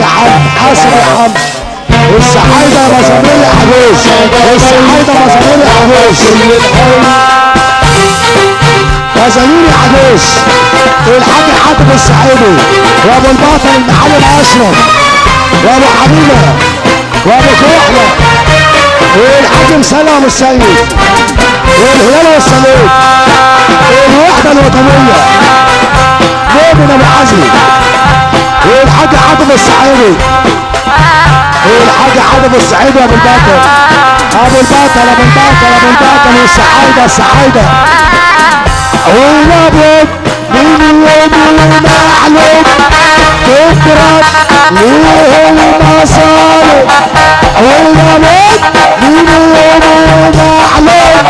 يا حاج حاسب يا حاج. السعايدة مزامير يا حبيب، السعايدة مزامير يا حبيب، مزامير يا حبيب. الحاج حاتم السعيدي وابو البطل المعلم اشرف وابو حبيبه وابو كحله والحاج مسلم السيد والهلال والصليب والوحده الوطنيه مؤمن ابو عزمي والحاج حاتم السعيدي والحاج حاتم السعيدي وابو البطل ابو البطل ابو البطل ابو البطل والسعايده السعايده والابيض من يوم المعلوم تكرم ليه المصالح والابيض من يوم المعلوم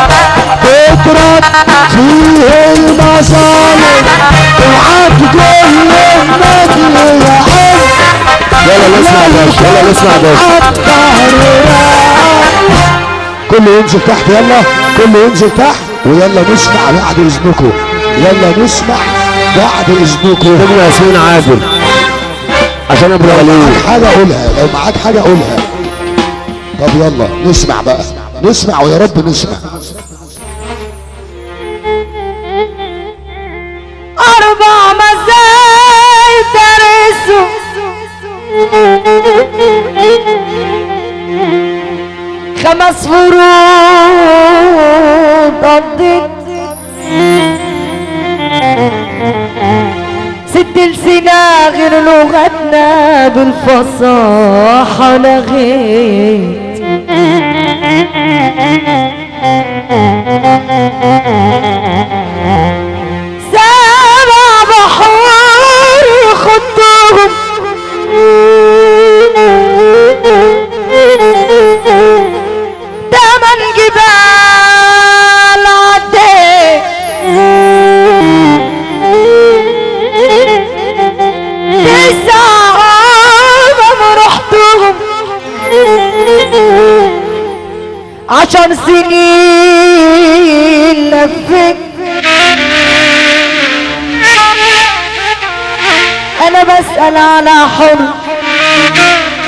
تكرم فيه المصالح وعاد كل النجم يا عم. يلا نسمع باشا يلا نسمع باشا. كله ينزل تحت يلا كله ينزل تحت ويلا نسمع بعد اذنكم. يلا نسمع بعد اذنكم. ابن ياسين عادل عشان ابو الغليل حاجه قولها لو معاك حاجه قولها. طب يلا نسمع بقى نسمع ويا رب نسمع. اربع مزاي درسوا خمس فروض قضيت ست لسنا غير لغتنا بالفصاحة لغيت سبع بحور خضهم تمن جبال عديت تسع رحتهم 10 سنين لفت انا بسأل على حر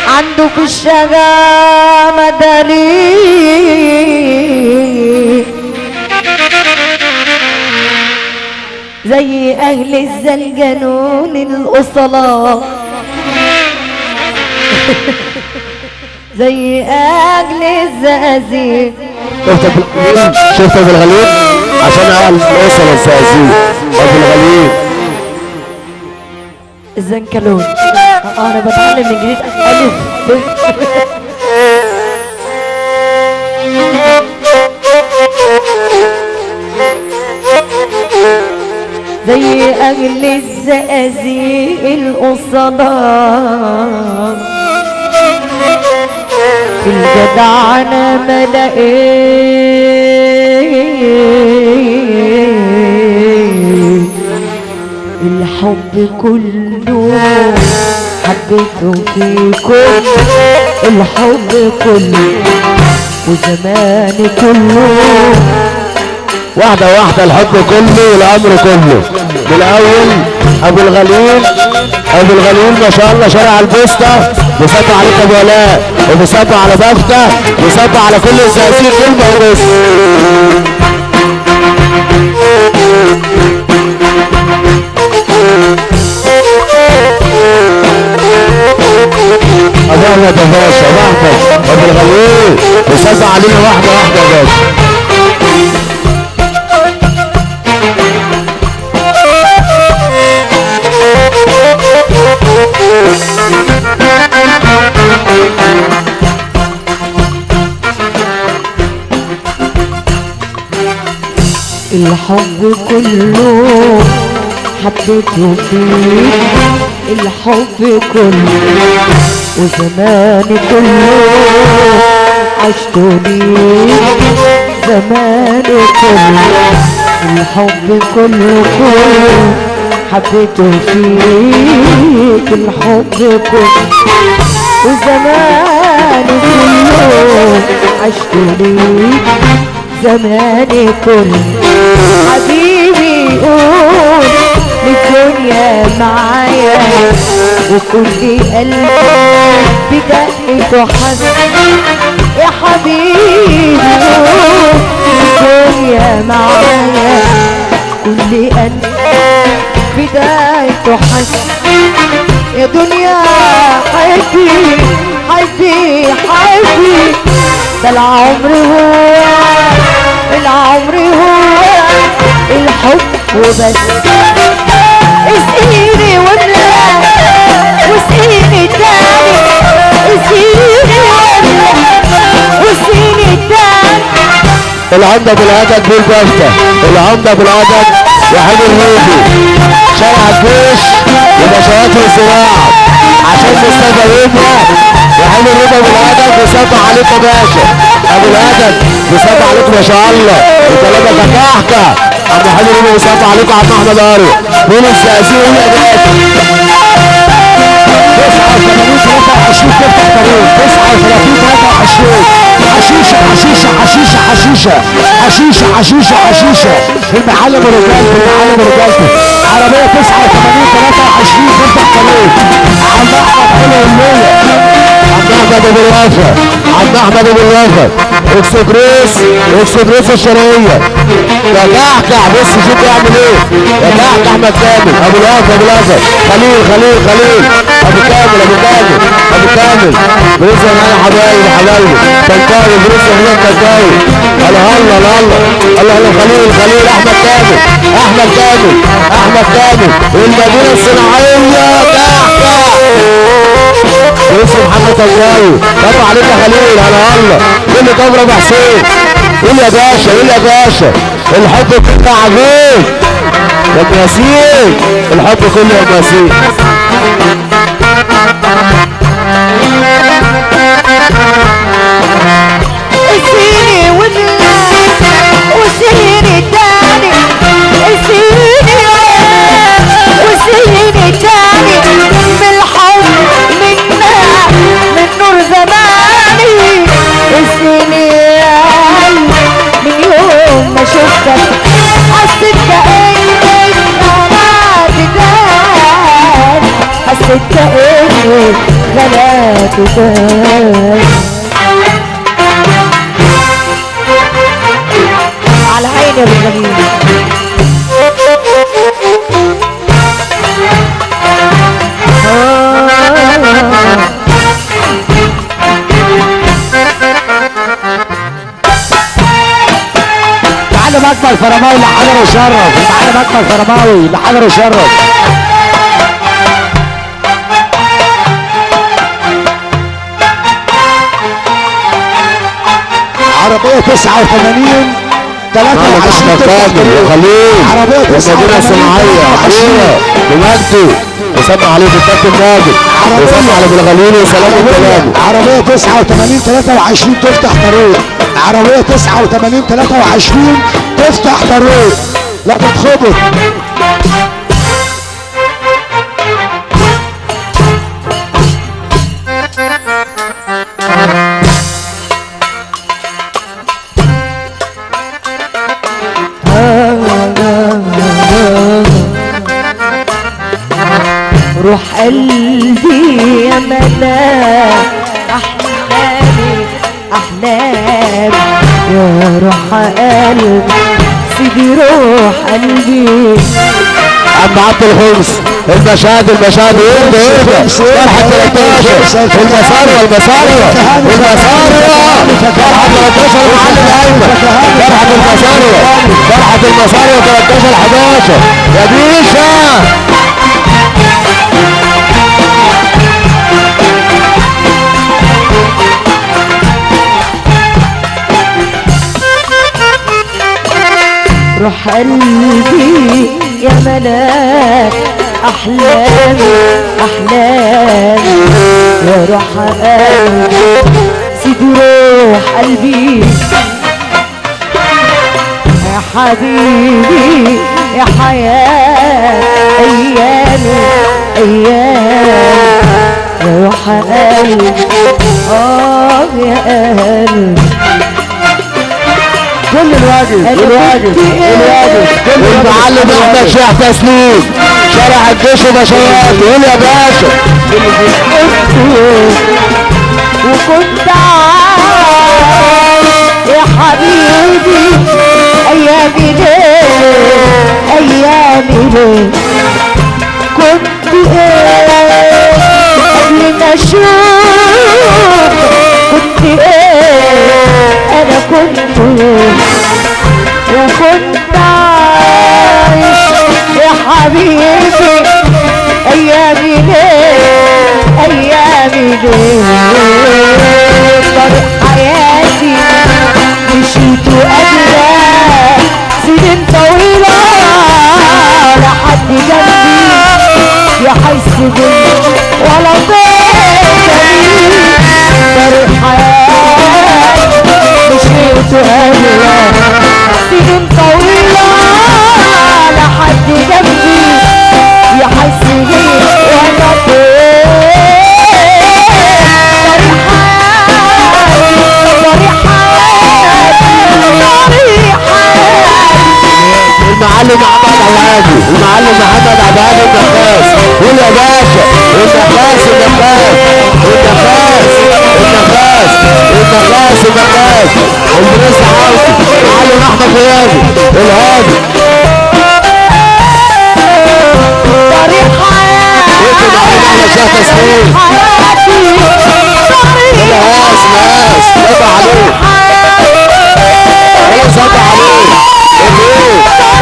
عنده في الشغامة دليل زي اهل الزنجانون الأصلاء زي اهل الزقازيق. شفت ابو الغليل عشان اهل الأصلاء الزقازيق ابو الغليل الزنكلون. انا بتعلم من جديد الف زي اهل الزقازيق الأصلاء في الجدعنة ما لقيت الحب كله حبيته فيكم الحب كله وزماني كله واحدة واحدة الحب كله والأمر كله. من الأول أبو الغليل أبو الغليل ما شاء الله شارع البوسطة بيصبوا عليك أبو ولاء وبيصبوا على بختة بيصبوا على كل الزقازيق كلمة ونص. أبو أحمد يا باشا أبو أحمد أبو الغليل بيصبوا علينا واحدة واحدة يا باشا. الحب كله حبيته فيك الحب كله وزماني كله عشته ليك زماني كله الحب كله حبيته فيك الحب كله وزماني كله عشته ليك زماني كله حبيبي قول الدنيا معايا وكل قلبي بدقته حس يا حبيبي الدنيا معايا كل قلبي بدايته حس يا دنيا حبي حبي حبي ده العمر هو العمر هو الحب وبس اسقيني واملا واسقيني تاني اسقيني واملا واسقيني تاني العمدة بالعدد بالبفتة العمدة بالعدد وحيد الهيبي شارع الجيش ونشاط الزراعة عشان مصطفى يبقى وحيد الهيبي بالعدد بيصبح عليك يا باشا ابو العدد بيصبح عليك ما شاء الله وثلاثة كحكة عم حيد الهيبي بيصبح عليك عم احمد قاري مين الزقازيق يا باشا 89 23 تفتح طريق 39 23 حشيشة حشيشة حشيشة حشيشة حشيشة حشيشة حشيشة المعلم ورجالته المعلم ورجالته عربية 89 23 تفتح طريق عم احمد حلو الليلة عم احمد ابو الوفا عم احمد ابو الوفا اكسبريس اكسبريس الشرقية يا كحكح بص شوف يعمل ايه يا كحكح احمد كامل ابو الوفا ابو الوفا خليل خليل خليل ابو كامل ابو كامل ابو كامل برزق معايا حبايبي حبايبي تنكاوي برزق هنا تنكاوي الله الله الله الله الله خليل خليل احمد كامل احمد كامل احمد كامل المدينه الصناعيه كحكح برزق محمد تنكاوي طبعا عليك يا خليل الله الله كل كبر ابو حسين قول يا باشا قول يا باشا الحب كله عجيب يا ياسين الحب كله يا ياسين اسقيني واملا واسقيني تاني اسقيني واسقيني تاني بالحب منا من نور زماني اسقيني يا قلبي من يوم ما شفتك حسيت كأني غلات تاني حسيت كأني غلات تاني على عيني بالغنيم معلم اكبر فرماوي لحجر وشرف معلم اكبر فرماوي لحجر وشرف عربية 89 23 خليل عربية 89 الصناعية اخويا بمجدي وسمع عليه الكابتن ماجد وسمع على بالغليل وسلام الكلام عربية 89 23 تفتح طريق عربية 89 23 تفتح طريق لا تتخبط روح قلبي يا ملاك احلامي احلامي يا روح قلبي سيدي روح قلبي عم عبد الخمس المشاهد المشاهد ايه ده فرحة 13 المسارية المسارية فرحة 13 المعلم ايمن فرحة المسارية فرحة المسارية 13 11 يا بيشا روح قلبي يا ملاك احلامي احلامي يا روح قلبي سيدي روح قلبي يا حبيبي يا حياة ايامي ايامي يا روح قلبي يا قلبي كل الواجب الواجب الواجب المعلم احمد شيخ تسليم شارع الجيش وبشوات قول يا باشا وكنت عايش يا حبيبي ايامي ليه ايامي ليه كنت ايه قبل ما اشوف كنت ايه انا كنت ايه وكنت عايش يا حبيبي ايامي ليه ايامي ليه طريق حياتي مشيت وقادرة سنين طويلة لحد جنبي يحس بي ولا ضيق طريق حياتي مشيت وقادرة سنين طويلة لحد جنبي يحس بي وانا المعلم محمد عبادي المعلم محمد عبادي النخاس قول يا باشا النخاس النخاس النخاس النخاس النخاس النخاس البرنس عاوزي المعلم احمد فياضي الهادي طريق حياتي احمد شيخ تسليم ناس ناس صبع عليه صبع عليه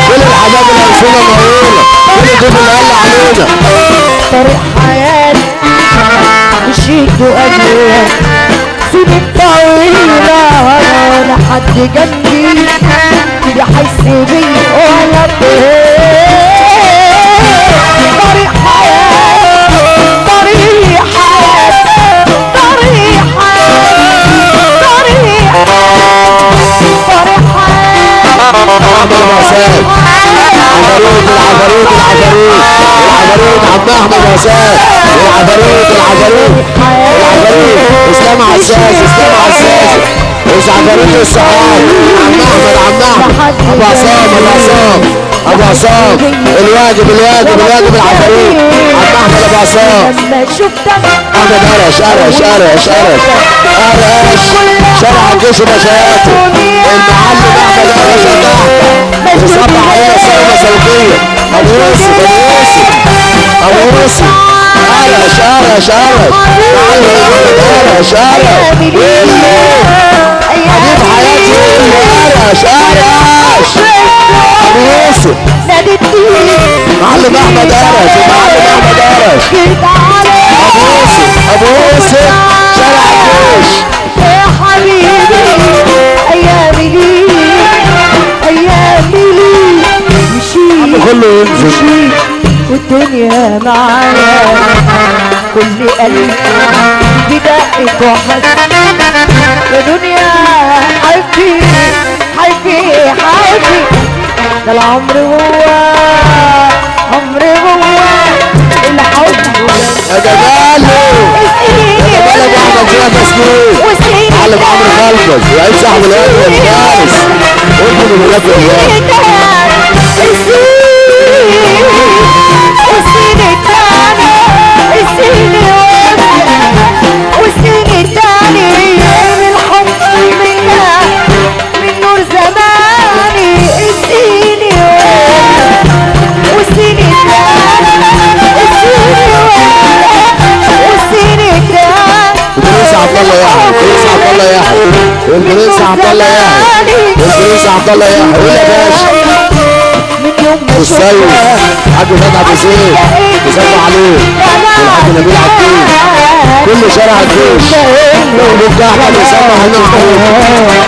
كل الحباب الأنسولة مهولة كل الجبل اللي قال علينا طريق حياتي مشيت وأجري سنين طويلة وأنا حد جنبي يحس بي وأنا طريق حياتي طريق حياتي طريق حياتي طريق طريق حياتي احمد عساد العفاريت العفاريت العفاريت عم احمد عساد العفاريت العفاريت اسلام عساس اسلام عساس مش عفاريت الصحاب عم احمد ابو عصام ابو عصام ابو عصام الواجب الواجب الواجب العفاريت عم احمد ابو عصام لما شفتك احمد قرش قرش قرش قرش قرش شارع الجيش وبشاياته المعلم احمد قرش تحت وصبح علينا صوره سلوكيه ابو يوسف ابو يوسف ابو يوسف قرش قرش قرش قرش قرش حبيب حياتي قرش قرش ابو يوسف معلم احمد قرش المعلم احمد قرش ابو يوسف ابو يوسف شارع الجيش يا حبيبي ايامي لي ايامي لي مشيت كله ينزل والدنيا معايا كل قلبي بدقك وحس يا دنيا حبي حبي حبي ده العمر هو عمر هو الحب يا جماله يا جماله ابو احمد فيها تسليم معلم عمرو خلفز وعيد صاحب الواد والفارس قلت من ولاد الواد البرنس عبد الله يحيى البرنس عبد الله يحيى قول يا باشا السيد حاج فتحي ابو زيد يسمع عليه والحاج نبيل عبدين كل شارع الجيش محمود احمد يسمع هنا عليه